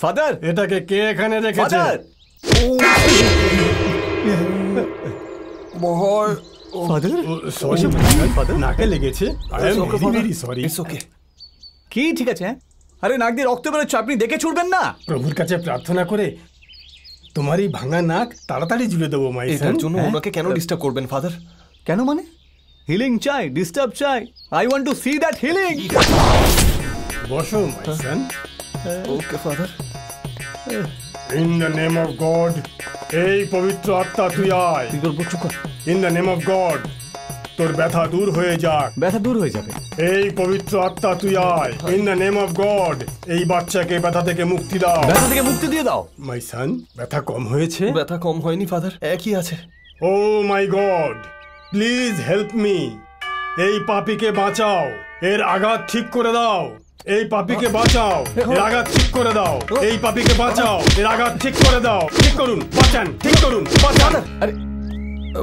Father, এটাকে কে এখানে রেখেছে? ভয়। ফাদার, সরি ফাদার, নাকে লেগেছে। I am very sorry. It's okay. কি ঠিক আছে? আরে নাক দিয়ে রক্ত বেরোচ্ছে, আপনি দেখে ছুটবেন না? প্রভুর কাছে প্রার্থনা করে তোমার এই ভাঙা নাক তাড়াতাড়ি জুড়ে দেবো মাই সন। এটার জন্য ওনাকে কেন ডিস্টার্ব করবেন ফাদার? কেন মানে? হিলিং চাই, ডিস্টার্ব চাই? I want to see that healing. বসো my son. Okay father. In the name of God, এই পবিত্র আত্মা তুই আয়। In the name of God, তোর ব্যথা দূর হয়ে যাক। ব্যথা দূর হয়ে যাবে। এই পবিত্র আত্মা তুই আয়। In the name of God, এই বাচ্চাকে ব্যথা থেকে মুক্তি দাও। ব্যথা থেকে মুক্তি দিয়ে দাও। মাই সন, ব্যথা কম হয়েছে? ব্যথা কম হয়নি ফাদার, একই আছে। ও মাই গড, প্লিজ হেল্প মি। এই পাপীকে বাঁচাও, এর আঘাত ঠিক করে দাও। এই পাপীকে বাঁচাও, এর আঘাত ঠিক করে দাও। এই পাপীকে বাঁচাও, এর আঘাত ঠিক করে দাও। ঠিক করুন, বাঁচান, ঠিক করুন, বাঁচান। আরে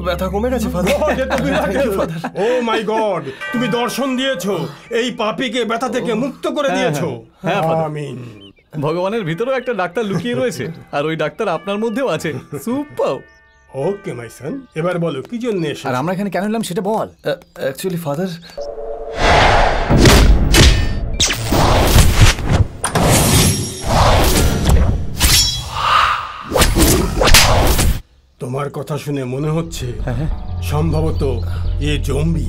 ব্যথা কমে গেছে ফাদার। ও মাই গড, তুমি দর্শন দিয়েছো, এই পাপীকে ব্যথা থেকে মুক্ত করে দিয়েছো। আমিন। ভগবানের ভিতরেও একটা ডাক্তার লুকিয়ে রয়েছে, আর ওই ডাক্তার আপনার মধ্যেও আছে। সুপার। ওকে মাই সন, এবার বলো কি জন্য এসেছো? আর আমরা এখানে কেন এলাম সেটা বল। অ্যাকচুয়ালি ফাদার, তোমার কথা শুনে মনে হচ্ছে সম্ভবত এ জম্বি।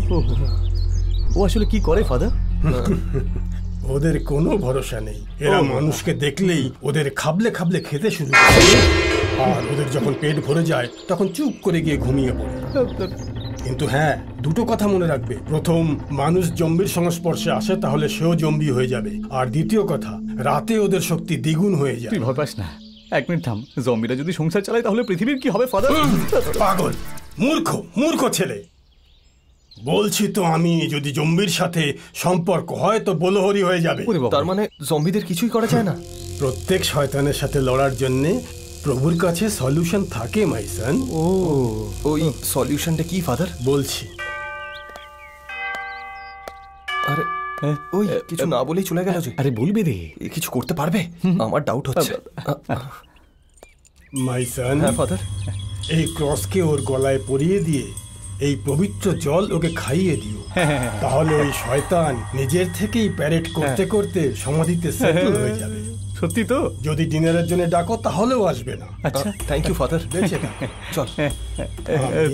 ও আসলে কি করে ফাদার? ওদের কোনো ভরসা নেই। এরা মানুষকে দেখলেই ওদের খাবলে খাবলে খেতে শুরু করে, আর ওদের যখন পেট ভরে যায় তখন চুপ করে গিয়ে ঘুমিয়ে পড়ে। কিন্তু হ্যাঁ, দুটো কথা মনে রাখবে। প্রথম, মানুষ জম্বির সংস্পর্শে আসে তাহলে সেও জম্বি হয়ে যাবে। আর দ্বিতীয় কথা, রাতে ওদের শক্তি দ্বিগুণ হয়ে যায়। তুই ভয় পাস না। এক মিনিট থাম। জম্বিরা যদি সংসার চালায় তাহলে পৃথিবীর কি হবে ফাদার? পাগল, মূর্খ, মূর্খ ছেলে। বলছি তো আমি, যদি জম্বির সাথে সম্পর্ক হয় তো বলহরি হয়ে যাবে। তার মানে জম্বিদের কিছুই করা যায় না? প্রত্যেক শয়তানের সাথে লড়ার জন্যে প্রভুর কাছে সলিউশন থাকে মাই সন। ও, ওই সলিউশনটা কি ফাদার? বলছি। আরে ওই কিছু না বলেই চলে গেল যে। আরে বলবে রে। কিছু করতে পারবে? আমার ডাউট হচ্ছে। মাই সন, হ্যাঁ ফাদার। এই ক্রসকে ওর গলায় পরিয়ে দিয়ে এই পবিত্র জল ওকে খাইয়ে দিও। তাহলে ওই শয়তান নিজের থেকেই প্যারেড করতে করতে সমাধিতে সেটেল হয়ে যাবে। সত্যি তো? যদি ডিনারের জন্য ডাকো তাহলেও আসবে না। আচ্ছা, থ্যাংক ইউ ফাদার। চল।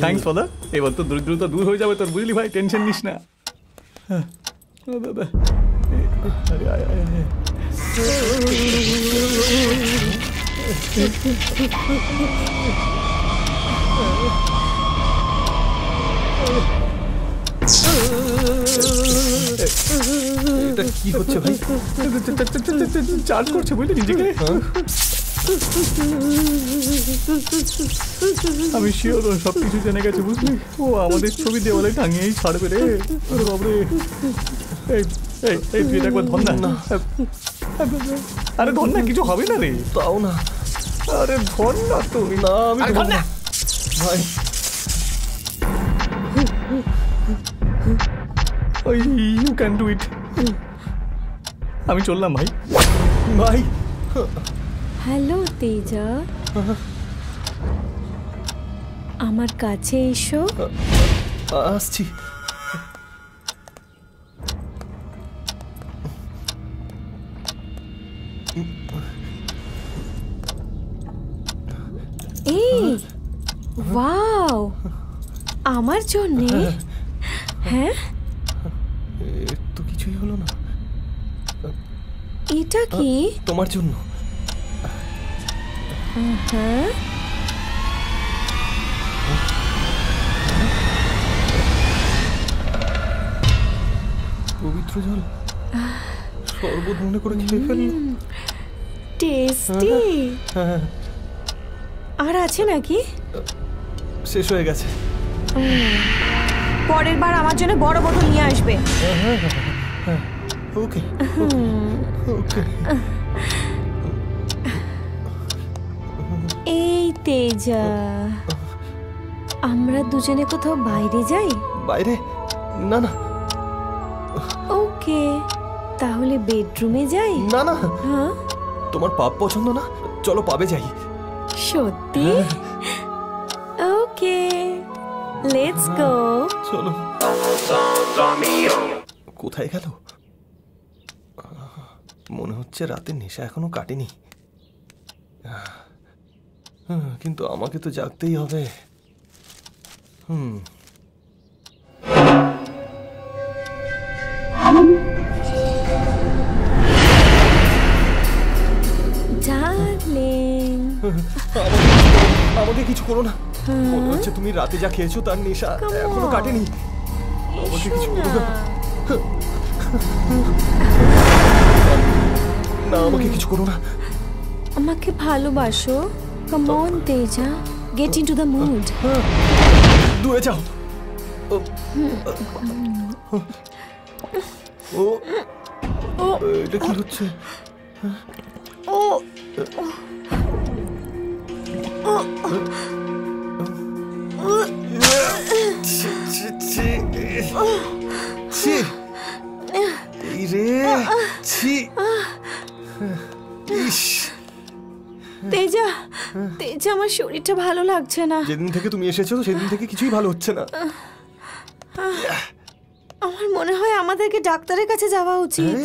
Thanks father. এবার তো দরিদ্রতা দূর হয়ে যাবে তোর, বুঝলি ভাই? টেনশন নিস না। এটা কি হচ্ছে ভাই? চার্জ করছে বুঝলি নিজেকে। আমি শিওর সবকিছু জেনে গেছে, বুঝলি? ও আমাদের ছবি দেওয়ালে টাঙিয়েই ছাড়বে রে। বাবরে, এই তুই একবার ধর না। আরে ধর না, কিছু হবে না রে। তাও না। আরে ধর না তুই। না আমি ধর না ভাই। You can do it. আমি চললাম ভাই। ভাই। হ্যালো তেজা, আমার কাছে এসো। আসছি। এই ওয়াও, আমার জন্যে? হ্যাঁ, তো কিছুই হলো না। এটা কি? তোমার জন্য। হ্যাঁ, পবিত্র জল শরবত মনে করে খেয়ে ফেলল। টেস্টি। আর আছে নাকি? শেষ হয়ে গেছে। পরের বার আমার জন্য বড় বোতল নিয়ে আসবে। ওকে ওকে। এই তেজা, আমরা দুজনে কোথাও বাইরে যাই? বাইরে? না না। ওকে, তাহলে বেডরুমে যাই। না না। হ্যাঁ, তোমার পাব পছন্দ না? চলো পাবে যাই। সত্যি? ওকে, লেটস গো। চলো। কোথায় গেল? মনে হচ্ছে রাতের নেশা এখনো কাটেনি। কিন্তু আমাকে তো জাগতেই হবে। ডার্লিং, আমাকে কিছু করো না। মনে হচ্ছে তুমি রাতে যা খেয়েছো তার নেশা এখনো কাটেনি। আমাকে কিছু করো না। না, আমাকে কিছু করো না। আমাকে ভালোবাসো। Come on Teja, get into the mood. দূরে যাও। ও, এটা কি হচ্ছে? তেজা, তেজা, আমার শরীরটা ভালো লাগছে না। যেদিন থেকে তুমি এসেছো সেদিন থেকে কিছুই ভালো হচ্ছে না। আমার মনে হয় আমাদেরকে ডাক্তারের কাছে যাওয়া উচিত।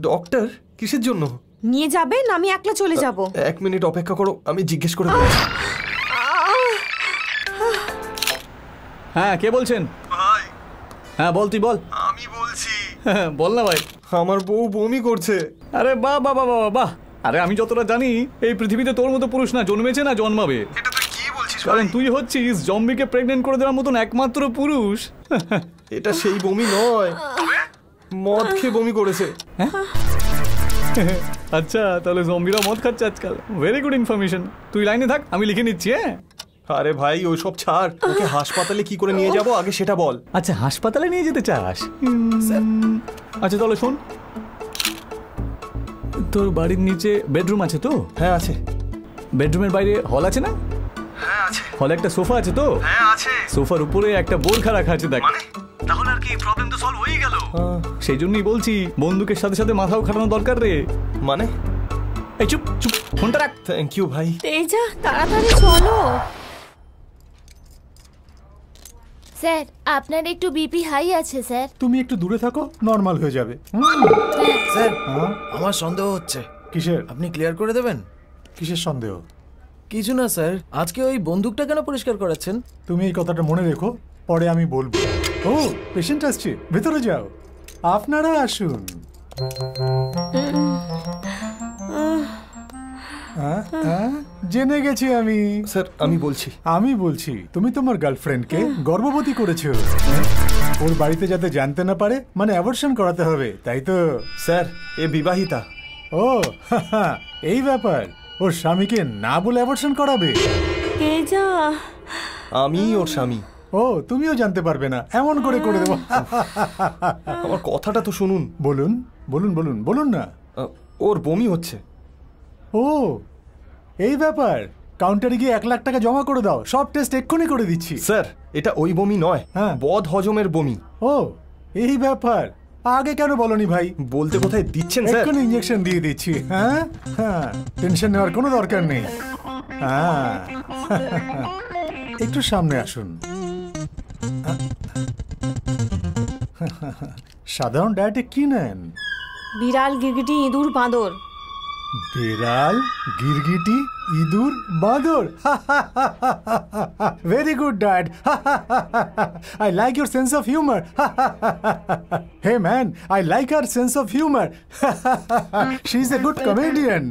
ডক্টর? কিসের জন্য? নিয়ে যাবেন? আমি একলা চলে যাব। 1 মিনিট অপেক্ষা করো, আমি জিজ্ঞেস করে বলছি। হ্যাঁ, কে বলছেন? ভাই। হ্যাঁ বল, তুই বল। আমি বলছি। বল না ভাই। আমার বউ বমি করছে। আরে বাহ বাহ বাহ বাহ বাহ। আরে আমি যতটা জানি এই পৃথিবীতে তোর মতো পুরুষ না জন্মেছে না জন্মাবে। এটা তুই কি বলছিস? কারণ তুই হচ্ছিস জম্বিকে প্রেগনেন্ট করে দেওয়ার মতন একমাত্র পুরুষ। এটা সেই বমি নয়, মদ খেয়ে বমি করেছে। আচ্ছা, তাহলে জম্বিরা মদ খাচ্ছে আজকাল। Very good information. তুই লাইনে থাক, আমি লিখে নিচ্ছি। হ্যাঁ আরে ভাই ওইসব ছাড়, ওকে হাসপাতালে কি করে নিয়ে যাব আগে সেটা বল। আচ্ছা, হাসপাতালে নিয়ে যেতে চাস? আচ্ছা তাহলে শোন, তোর বাড়ির নিচে বেডরুম আছে তো? হ্যাঁ আছে। বেডরুমের বাইরে হল আছে না? হ্যাঁ আছে। হলে একটা সোফা আছে তো? হ্যাঁ আছে। সোফার উপরে একটা বোরখা রাখা আছে, দেখ। তাহলে আর কি, প্রবলেম তো সলভ হয়ে গেল। সেই জন্যই বলছি বন্দুকের সাথে সাথে মাথাও খাটানো দরকার রে। মানে? এই চুপ চুপ, ফোনটা রাখ। থ্যাংক ইউ ভাই। তেজা, তাড়াতাড়ি চলো। স্যার, আপনার একটু বিপি হাই আছে স্যার। তুমি একটু দূরে থাকো, নর্মাল হয়ে যাবে। স্যার, আমার সন্দেহ হচ্ছে। কিসের? আপনি ক্লিয়ার করে দেবেন? কিসের সন্দেহ? কিছু না স্যার, আজকে ওই বন্দুকটা কেন পরিষ্কার করাচ্ছেন? তুমি এই কথাটা মনে রেখো, পরে আমি বলবো। ও, পেশেন্ট আসছে, ভেতরে যাও। আপনারা আসুন। জেনে গেছি আমি। স্যার আমি বলছি। আমি বলছি, তুমি তোমার গার্লফ্রেন্ডকে গর্ভবতী করেছো। ওর বাড়িতে যাতে জানতে না পারে, মানে অ্যাবর্শন করাতে হবে, তাই তো? স্যার এ বিবাহিতা। ও এই ব্যাপার। ওর স্বামীকে না বলে অ্যাবর্শন করাবে? তেজা, আমি ওর স্বামী। ও, তুমিও জানতে পারবে না, এমন করে করে দেবো। আমার কথাটা তো শুনুন। বলুন বলুন বলুন বলুন না। ওর বমি হচ্ছে। ও এই ব্যাপার। কাউন্টারে গিয়ে 1 লাখ টাকা জমা করে দাও, সব টেস্ট এক্ষুনি করে দিচ্ছি। স্যার এটা ওই বমি নয়, হ্যাঁ। বদ হজমের বমি। ও এই ব্যাপার, আগে কেন বলনি ভাই? বলতে কোথায় দিচ্ছেন স্যার? এক্ষুনি ইঞ্জেকশন দিয়ে দিচ্ছি। হ্যাঁ হ্যাঁ, টেনশন নেওয়ার কোনো দরকার নেই। হ্যাঁ একটু সামনে আসুন। সাধারণ ডায়েটে কি নেন? বিড়াল, গিরগিটি, ইঁদুর, বাঁদর। বিড়াল, গিরগিটি, ইঁদুর, বাঁদর। Very good dad. I like your sense of humor. Hey man, I like her sense of humor. She's a good comedian.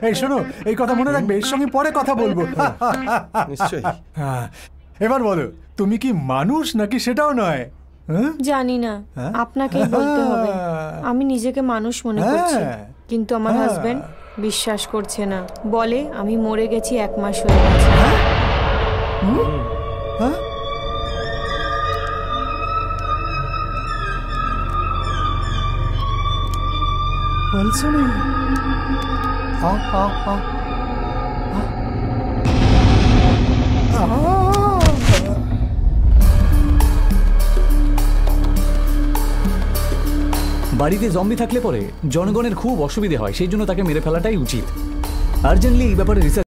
এই শোনো, এই কথা মনে রাখবে, এর সঙ্গে পরে কথা বলবো। নিশ্চয়ই। এবার বলো, তুমি কি মানুষ নাকি সেটাও নয়? জানি না, আপনাকেই বলতে হবে। আমি নিজেকে মানুষ মনে করছি, কিন্তু আমার হাজবেন্ড বিশ্বাস করছে না। বলে আমি মরে গেছি 1 মাস হয়ে গেছে। বলছো না? বাড়িতে জম্বি থাকলে পরে জনগণের খুব অসুবিধে হয়, সেই জন্য তাকে মেরে ফেলাটাই উচিত। আর্জেন্টলি এই ব্যাপারে রিসার্চ